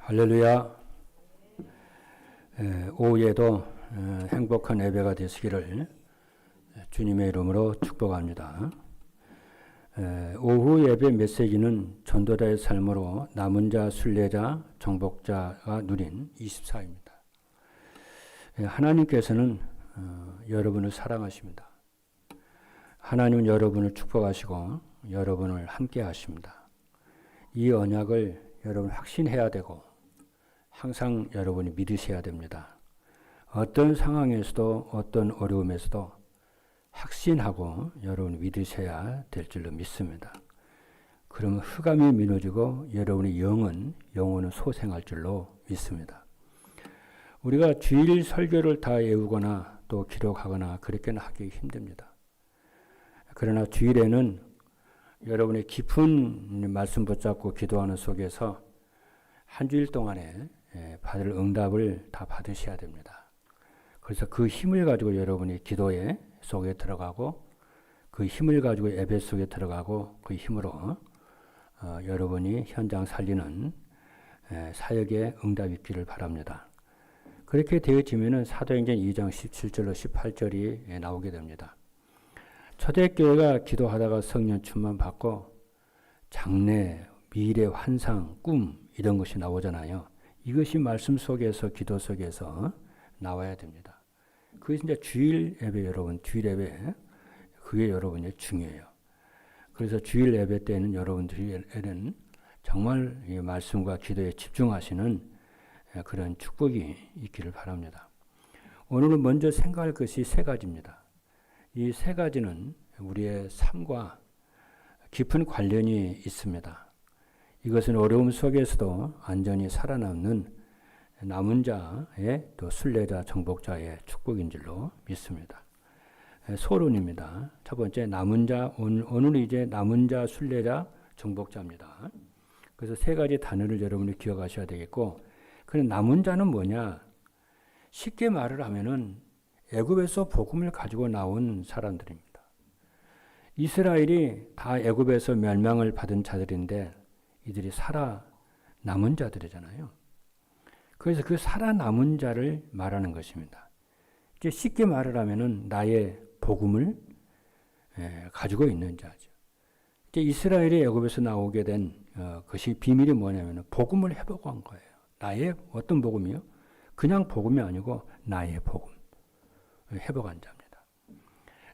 할렐루야. 오후에도 행복한 예배가 되시기를 주님의 이름으로 축복합니다. 오후 예배 메시지는 전도자의 삶으로 남은 자, 순례자, 정복자가 누린 24입니다. 하나님께서는 여러분을 사랑하십니다. 하나님은 여러분을 축복하시고 여러분을 함께 하십니다. 이 언약을 여러분 확신해야 되고 항상 여러분이 믿으셔야 됩니다. 어떤 상황에서도 어떤 어려움에서도 확신하고 여러분이 믿으셔야 될 줄로 믿습니다. 그러면 흑암이 무너지고 여러분의 영혼은 소생할 줄로 믿습니다. 우리가 주일 설교를 다 외우거나 또 기록하거나 그렇게는 하기 힘듭니다. 그러나 주일에는 여러분의 깊은 말씀 붙잡고 기도하는 속에서 한 주일 동안에 받을 응답을 다 받으셔야 됩니다. 그래서 그 힘을 가지고 여러분이 기도에 속에 들어가고 그 힘을 가지고 예배 속에 들어가고 그 힘으로 여러분이 현장 살리는 사역에 응답이 있기를 바랍니다. 그렇게 되어지면은 사도행전 2장 17절로 18절이 나오게 됩니다. 초대교회가 기도하다가 성령 충만 받고 장래, 미래, 환상, 꿈 이런 것이 나오잖아요. 이것이 말씀 속에서 기도 속에서 나와야 됩니다. 그게 이제 주일 예배 여러분, 주일 예배 그게 여러분이 중요해요. 그래서 주일 예배 때는 여러분들에는 정말 이 말씀과 기도에 집중하시는 그런 축복이 있기를 바랍니다. 오늘은 먼저 생각할 것이 세 가지입니다. 이 세 가지는 우리의 삶과 깊은 관련이 있습니다. 이것은 어려움 속에서도 안전히 살아남는 남은 자의 또 순례자, 정복자의 축복인 줄로 믿습니다. 소론입니다. 첫 번째 남은 자, 오늘은 이제 남은 자, 순례자, 정복자입니다. 그래서 세 가지 단어를 여러분이 기억하셔야 되겠고, 그럼 남은 자는 뭐냐? 쉽게 말을 하면은 애굽에서 복음을 가지고 나온 사람들입니다. 이스라엘이 다 애굽에서 멸망을 받은 자들인데 이들이 살아남은 자들이잖아요. 그래서 그 살아남은 자를 말하는 것입니다. 이제 쉽게 말을 하면은 나의 복음을 가지고 있는 자죠. 이제 이스라엘이 애굽에서 나오게 된 것이 비밀이 뭐냐면은 복음을 회복한 거예요. 나의 어떤 복음이요? 그냥 복음이 아니고 나의 복음. 회복한 자입니다.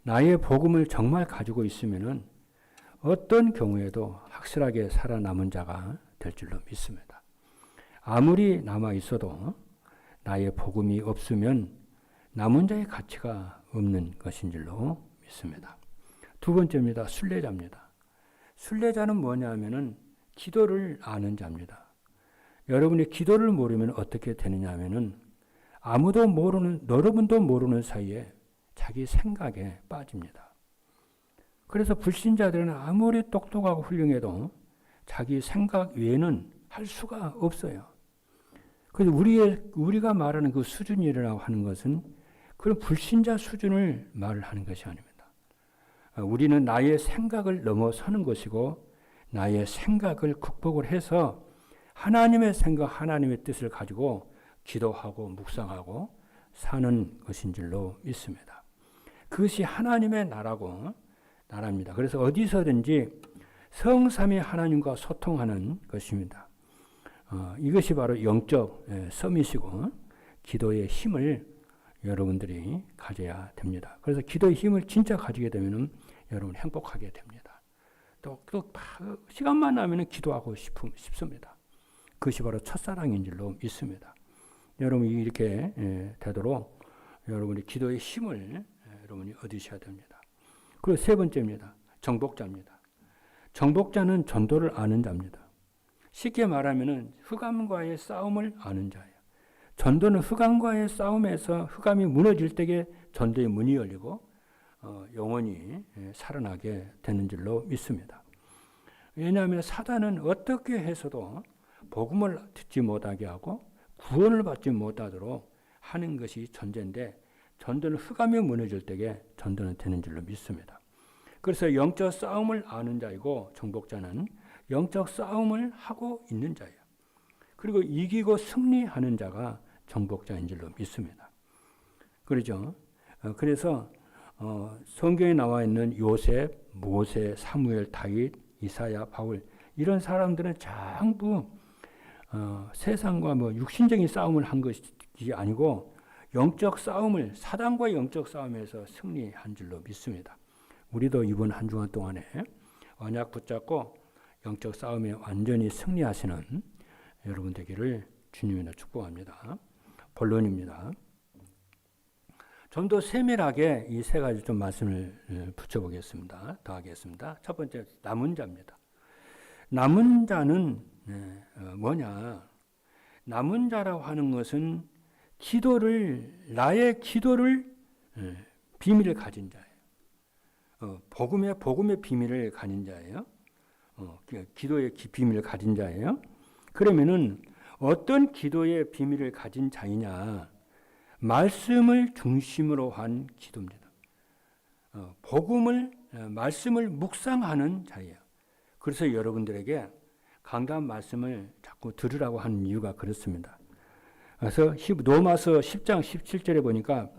나의 복음을 정말 가지고 있으면은 어떤 경우에도 확실하게 살아남은 자가 될 줄로 믿습니다. 아무리 남아 있어도 나의 복음이 없으면 남은 자의 가치가 없는 것인 줄로 믿습니다. 두 번째입니다. 순례자입니다. 순례자는 뭐냐면은 기도를 아는 자입니다. 여러분이 기도를 모르면 어떻게 되느냐 하면은 여러분도 모르는 사이에 자기 생각에 빠집니다. 그래서 불신자들은 아무리 똑똑하고 훌륭해도 자기 생각 외에는 할 수가 없어요. 그래서 우리가 말하는 그 수준이라고 하는 것은 그런 불신자 수준을 말을 하는 것이 아닙니다. 우리는 나의 생각을 넘어서는 것이고 나의 생각을 극복을 해서 하나님의 생각, 하나님의 뜻을 가지고 기도하고 묵상하고 사는 것인 줄로 믿습니다. 그것이 하나님의 나라입니다. 그래서 어디서든지 성삼위 하나님과 소통하는 것입니다. 이것이 바로 영적 섬이시고 기도의 힘을 여러분들이 가져야 됩니다. 그래서 기도의 힘을 진짜 가지게 되면 여러분 행복하게 됩니다. 또 시간만 나면 기도하고 싶습니다. 그것이 바로 첫사랑인 줄로 믿습니다. 여러분이 이렇게 되도록 여러분이 기도의 힘을 여러분이 얻으셔야 됩니다. 그리고 세 번째입니다. 정복자입니다. 정복자는 전도를 아는 자입니다. 쉽게 말하면 흑암과의 싸움을 아는 자예요. 전도는 흑암과의 싸움에서 흑암이 무너질 때에 전도의 문이 열리고 영혼이 살아나게 되는 줄로 믿습니다. 왜냐하면 사단은 어떻게 해서도 복음을 듣지 못하게 하고 구원을 받지 못하도록 하는 것이 전제인데 전도는 흑암이 무너질 때에 전도는 되는 줄로 믿습니다. 그래서 영적 싸움을 아는 자이고 정복자는 영적 싸움을 하고 있는 자예요. 그리고 이기고 승리하는 자가 정복자인 줄로 믿습니다. 그렇죠? 그래서 성경에 나와 있는 요셉, 모세, 사무엘, 다윗, 이사야, 바울 이런 사람들은 전부 세상과 육신적인 싸움을 한 것이 아니고 영적 싸움을 사단과 영적 싸움에서 승리한 줄로 믿습니다. 우리도 이번 한 주간 동안에 언약 붙잡고 영적 싸움에 완전히 승리하시는 여러분 되기를 주님으로 축복합니다. 본론입니다. 좀 더 세밀하게 이 세 가지 좀 말씀을 붙여보겠습니다. 더하겠습니다. 첫 번째, 남은 자입니다. 남은 자는 뭐냐? 남은 자라고 하는 것은 나의 기도를 비밀을 가진 자예요. 복음의 비밀을 가진 자예요. 기도의 비밀을 가진 자예요. 그러면은 어떤 기도의 비밀을 가진 자이냐? 말씀을 중심으로 한 기도입니다. 말씀을 묵상하는 자예요. 그래서 여러분들에게 강단 말씀을 자꾸 들으라고 하는 이유가 그렇습니다. 그래서 로마서 10장 17절에 보니까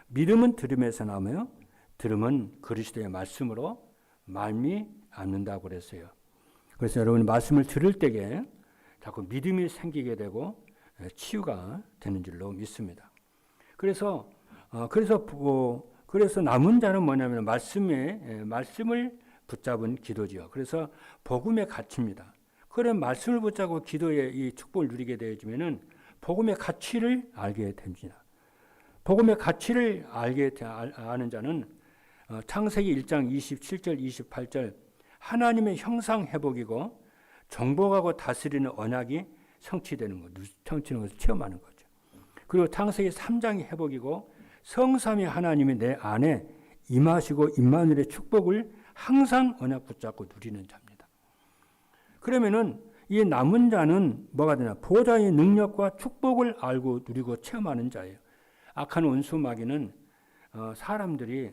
믿음은 들음에서 나며 들음은 그리스도의 말씀으로 말미암는다고 그랬어요. 그래서 여러분 말씀을 들을 때에 자꾸 믿음이 생기게 되고 치유가 되는 줄로 믿습니다. 그래서 남은 자는 뭐냐면 말씀을 붙잡은 기도지요. 그래서 복음의 가치입니다. 그런 말씀을 붙잡고 기도의 이 축복을 누리게 되어지면은 복음의 가치를 알게 됩니다. 복음의 가치를 아는 자는 창세기 1장 27절 28절 하나님의 형상 회복이고 정복하고 다스리는 언약이 성취되는 것을 체험하는 거죠. 그리고 창세기 3장이 회복이고 성삼위 하나님이 내 안에 임하시고 임마누엘의 축복을 항상 언약 붙잡고 누리는 자입니다. 그러면은 이 남은 자는 뭐가 되냐? 보좌의 능력과 축복을 알고 누리고 체험하는 자예요. 악한 원수 마귀는 사람들이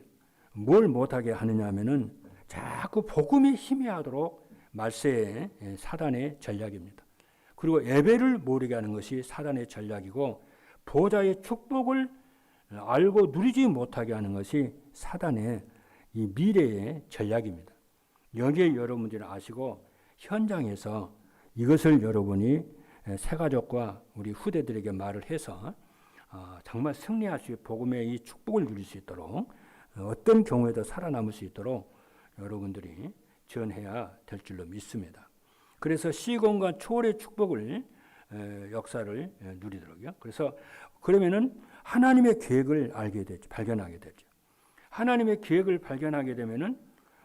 뭘 못하게 하느냐 하면은 자꾸 복음이 희미하도록 말세의 사단의 전략입니다. 그리고 예배를 모르게 하는 것이 사단의 전략이고 보좌의 축복을 알고 누리지 못하게 하는 것이 사단의 이 미래의 전략입니다. 여기에 여러분들이 아시고 현장에서 이것을 여러분이 새가족과 우리 후대들에게 말을 해서 정말 승리할 수 있고 복음의 이 축복을 누릴 수 있도록 어떤 경우에도 살아남을 수 있도록 여러분들이 전해야 될 줄로 믿습니다. 그래서 시공간 초월의 축복을 역사를 누리도록요. 그래서 그러면은 하나님의 계획을 발견하게 되죠. 하나님의 계획을 발견하게 되면은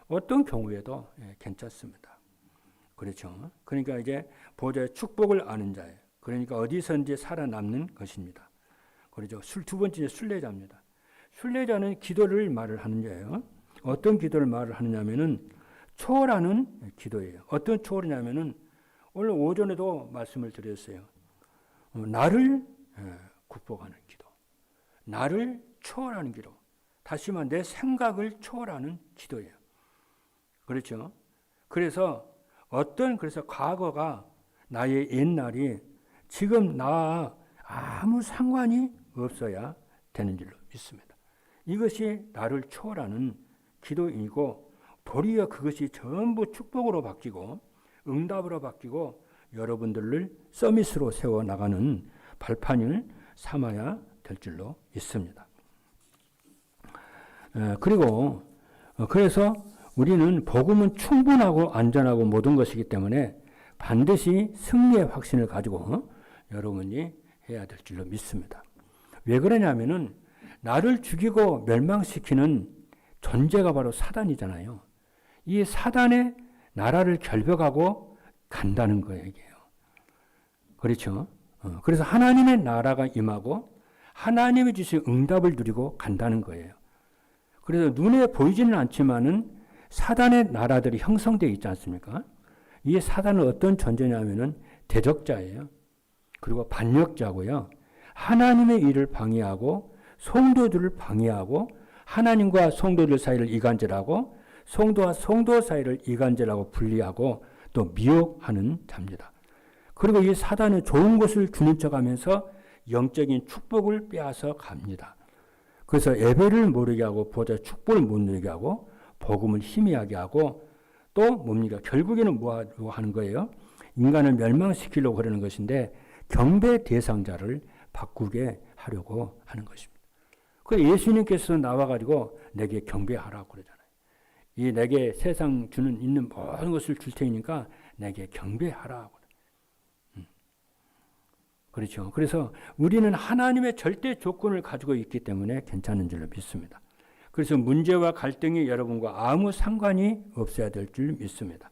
어떤 경우에도 괜찮습니다. 그렇죠. 그러니까 이제 보좌의 축복을 아는 자예요. 그러니까 어디선지 살아남는 것입니다. 그렇죠. 두 번째 순례자입니다. 순례자는 기도를 말을 하는 자예요. 어떤 기도를 말을 하느냐면은 초월하는 기도예요. 어떤 초월이냐면은 오늘 오전에도 말씀을 드렸어요. 나를 극복하는 기도. 나를 초월하는 기도. 다시 말해 내 생각을 초월하는 기도예요. 그렇죠? 그래서 과거가 나의 옛날이 지금 나와 아무 상관이 없어야 되는 줄로 믿습니다. 이것이 나를 초월하는 기도이고 도리어 그것이 전부 축복으로 바뀌고 응답으로 바뀌고 여러분들을 서밋으로 세워나가는 발판을 삼아야 될 줄로 믿습니다. 그래서 우리는 복음은 충분하고 안전하고 모든 것이기 때문에 반드시 승리의 확신을 가지고 여러분이 해야 될 줄로 믿습니다. 왜 그러냐면은 나를 죽이고 멸망시키는 존재가 바로 사단이잖아요. 이 사단의 나라를 결벽하고 간다는 거예요, 이게요. 그렇죠? 그래서 하나님의 나라가 임하고 하나님이 주신 응답을 누리고 간다는 거예요. 그래서 눈에 보이지는 않지만은 사단의 나라들이 형성되어 있지 않습니까? 이 사단은 어떤 존재냐면은 대적자예요. 그리고 반역자고요. 하나님의 일을 방해하고 성도들을 방해하고 하나님과 성도들 사이를 이간질하고 성도와 성도 사이를 이간질하고 분리하고 또 미혹하는 자입니다. 그리고 이 사단은 좋은 것을 주는 척하면서 영적인 축복을 빼앗아 갑니다. 그래서 예배를 모르게 하고 보좌 축복을 못 누리게 하고 복음을 희미하게 하고 또 뭡니까? 결국에는 뭐 하는 거예요? 인간을 멸망시키려고 하려는 것인데 경배 대상자를 바꾸게 하려고 하는 것입니다. 그래서 예수님께서 나와가지고 내게 경배하라고 그러잖아요. 이 내게 세상 주는 있는 모든 것을 줄 테니까 내게 경배하라고. 그렇죠. 그래서 우리는 하나님의 절대 조건을 가지고 있기 때문에 괜찮은 줄로 믿습니다. 그래서 문제와 갈등이 여러분과 아무 상관이 없어야 될 줄 믿습니다.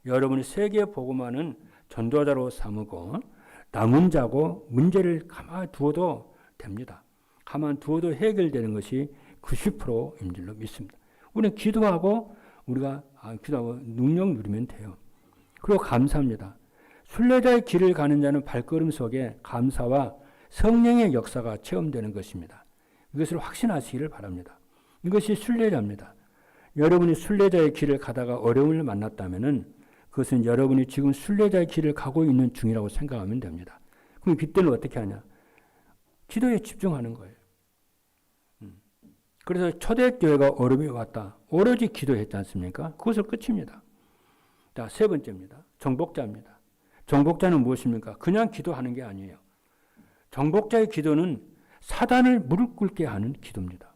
여러분이 세계 복음화는 전도자로 삼고 남은 자고 문제를 가만 두어도 됩니다. 가만 두어도 해결되는 것이 90%인 줄로 믿습니다. 우리는 기도하고 우리가 기도하고 능력 누리면 돼요. 그리고 감사합니다. 순례자의 길을 가는 자는 발걸음 속에 감사와 성령의 역사가 체험되는 것입니다. 이것을 확신하시기를 바랍니다. 이것이 순례자입니다. 여러분이 순례자의 길을 가다가 어려움을 만났다면 그것은 여러분이 지금 순례자의 길을 가고 있는 중이라고 생각하면 됩니다. 그럼 그때는 어떻게 하냐? 기도에 집중하는 거예요. 그래서 초대교회가 어려움이 왔다. 오로지 기도했지 않습니까? 그것을 끝입니다. 자, 세 번째입니다. 정복자입니다. 정복자는 무엇입니까? 그냥 기도하는 게 아니에요. 정복자의 기도는 사단을 무릎 꿇게 하는 기도입니다.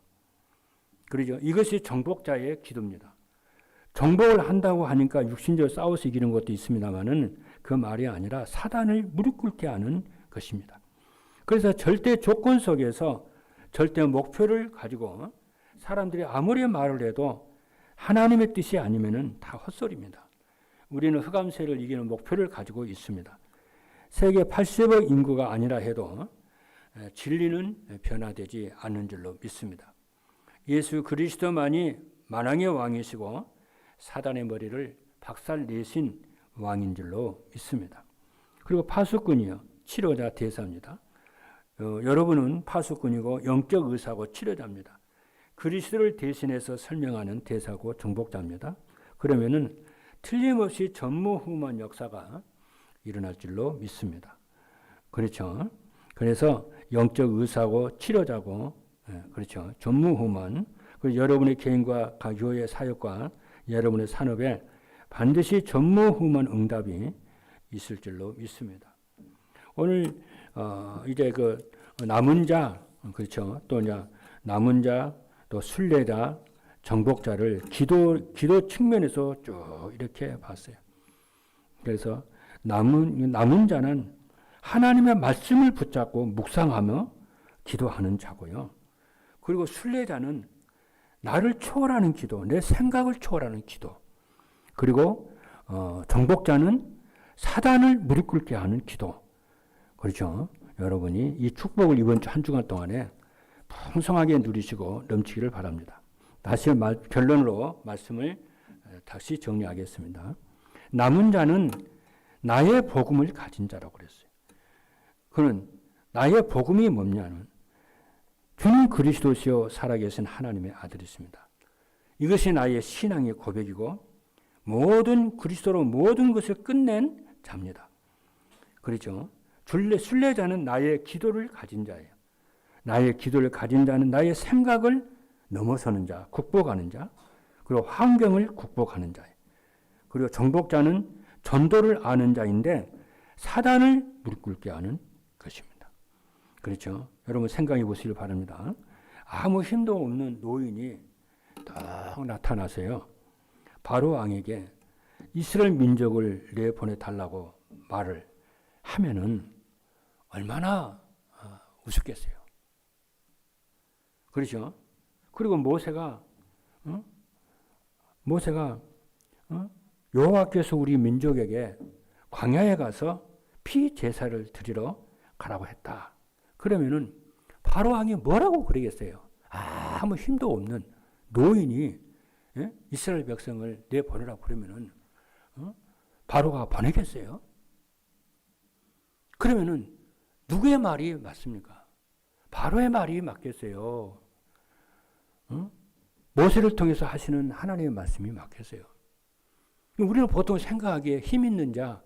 그러죠? 이것이 정복자의 기도입니다. 정복을 한다고 하니까 육신적으로 싸워서 이기는 것도 있습니다만은 그 말이 아니라 사단을 무릎 꿇게 하는 것입니다. 그래서 절대 조건 속에서 절대 목표를 가지고 사람들이 아무리 말을 해도 하나님의 뜻이 아니면은 다 헛소리입니다. 우리는 흑암세를 이기는 목표를 가지고 있습니다. 세계 80억 인구가 아니라 해도 진리는 변화되지 않는 줄로 믿습니다. 예수 그리스도만이 만왕의 왕이시고 사단의 머리를 박살내신 왕인 줄로 믿습니다. 그리고 파수꾼이요. 치료자 대사입니다. 여러분은 파수꾼이고 영적 의사고 치료자입니다. 그리스도를 대신해서 설명하는 대사고 정복자입니다. 그러면은 틀림없이 전무후무한 역사가 일어날 줄로 믿습니다. 그렇죠. 그래서 영적 의사고 치료자고, 그렇죠. 전무후무한, 그리고 여러분의 개인과 각 교회 사역과 여러분의 산업에 반드시 전무후무한 응답이 있을 줄로 믿습니다. 오늘 이제 그 남은 자, 그렇죠. 또 이제 남은 자, 또 순례자, 정복자를 기도 측면에서 쭉 이렇게 봤어요. 그래서 남은 자는 하나님의 말씀을 붙잡고 묵상하며 기도하는 자고요. 그리고 순례자는 나를 초월하는 기도, 내 생각을 초월하는 기도. 그리고 정복자는 사단을 무릎 꿇게 하는 기도. 그렇죠. 여러분이 이 축복을 이번 주 한 주간 동안에 풍성하게 누리시고 넘치기를 바랍니다. 다시 결론으로 말씀을 다시 정리하겠습니다. 남은 자는 나의 복음을 가진 자라고 그랬어요. 그는 나의 복음이 뭐냐면 주는 그리스도시요 살아계신 하나님의 아들이십니다. 이것이 나의 신앙의 고백이고 모든 그리스도로 모든 것을 끝낸 자입니다. 그렇죠? 순례자는 나의 기도를 가진 자예요. 나의 기도를 가진 자는 나의 생각을 넘어서는 자, 극복하는 자, 그리고 환경을 극복하는 자예요. 그리고 정복자는 전도를 아는 자인데 사단을 무릎 꿇게 하는 것입니다. 그렇죠? 여러분 생각해 보시길 바랍니다. 아무 힘도 없는 노인이 딱 나타나서요. 바로 왕에게 이스라엘 민족을 내보내달라고 말을 하면은 얼마나 우습겠어요. 그렇죠? 그리고 모세가 여호와께서 우리 민족에게 광야에 가서 피 제사를 드리러 가라고 했다. 그러면은 바로 왕이 뭐라고 그러겠어요? 아무 힘도 없는 노인이 이스라엘 백성을 내보내라고 그러면은 바로가 보내겠어요? 그러면은 누구의 말이 맞습니까? 바로의 말이 맞겠어요. 모세를 통해서 하시는 하나님의 말씀이 맞겠어요. 우리는 보통 생각하기에 힘 있는 자,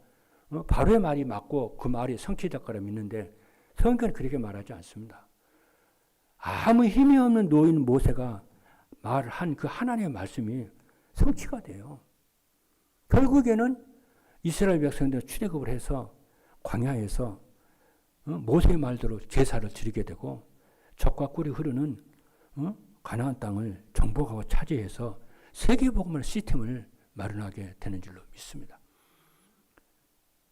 바로의 말이 맞고 그 말이 성취될 거라 믿는데 성경은 그렇게 말하지 않습니다. 아무 힘이 없는 노인 모세가 말한 그 하나님의 말씀이 성취가 돼요. 결국에는 이스라엘 백성들 출애굽을 해서 광야에서 모세의 말대로 제사를 드리게 되고 젖과 꿀이 흐르는 가나안 땅을 정복하고 차지해서 세계복음의 시스템을 마련하게 되는 줄로 믿습니다.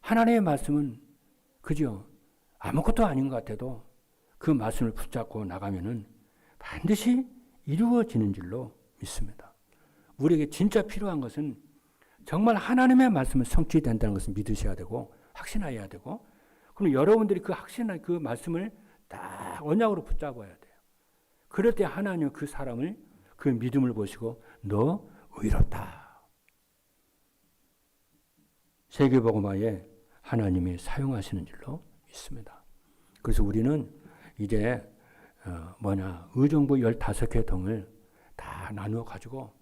하나님의 말씀은 그죠? 아무것도 아닌 것 같아도 그 말씀을 붙잡고 나가면은 반드시 이루어지는 줄로 믿습니다. 우리에게 진짜 필요한 것은 정말 하나님의 말씀은 성취된다는 것을 믿으셔야 되고 확신해야 되고 그럼 여러분들이 그 확신한 그 말씀을 딱 언약으로 붙잡아야 돼요. 그럴 때 하나님은 그 사람을 그 믿음을 보시고 너 의롭다. 세계복음화에 하나님이 사용하시는 줄로 믿습니다. 그래서 우리는 이제 의정부 15개 동을 다 나누어 가지고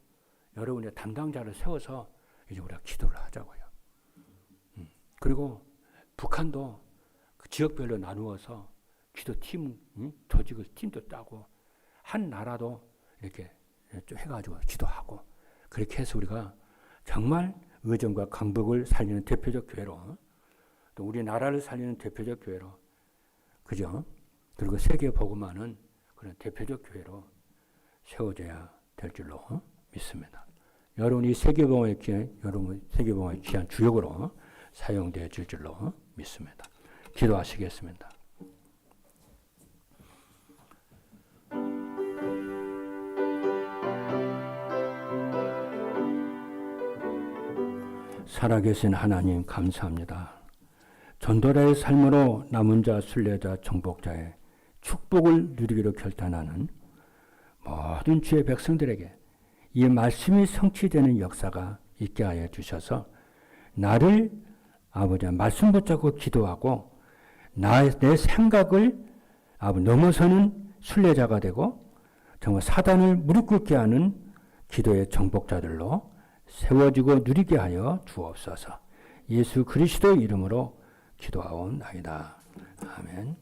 여러분의 담당자를 세워서 이제 우리가 기도를 하자고요. 그리고 북한도 그 지역별로 나누어서 기도팀, 조직을 팀도 짜고 한 나라도 이렇게 좀 해가지고 기도하고 그렇게 해서 우리가 정말 의정과 강북을 살리는 대표적 교회로 또 우리나라를 살리는 대표적 교회로 그죠? 그리고 세계 복음화는 그런 대표적 교회로 세워져야 될 줄로 믿습니다. 여러분이 세계복음화에 귀한 주역으로 사용되어 질 줄로 믿습니다. 기도하시겠습니다. 살아계신 하나님 감사합니다. 전도자의 삶으로 남은 자, 순례자, 정복자의 축복을 누리기로 결단하는 모든 주의 백성들에게 이 말씀이 성취되는 역사가 있게 하여 주셔서 나를 아버지 말씀 붙잡고 기도하고 내 생각을 넘어서는 순례자가 되고 정말 사단을 무릎 꿇게 하는 기도의 정복자들로 세워지고 누리게 하여 주옵소서. 예수 그리스도의 이름으로 기도하옵나이다. 아멘.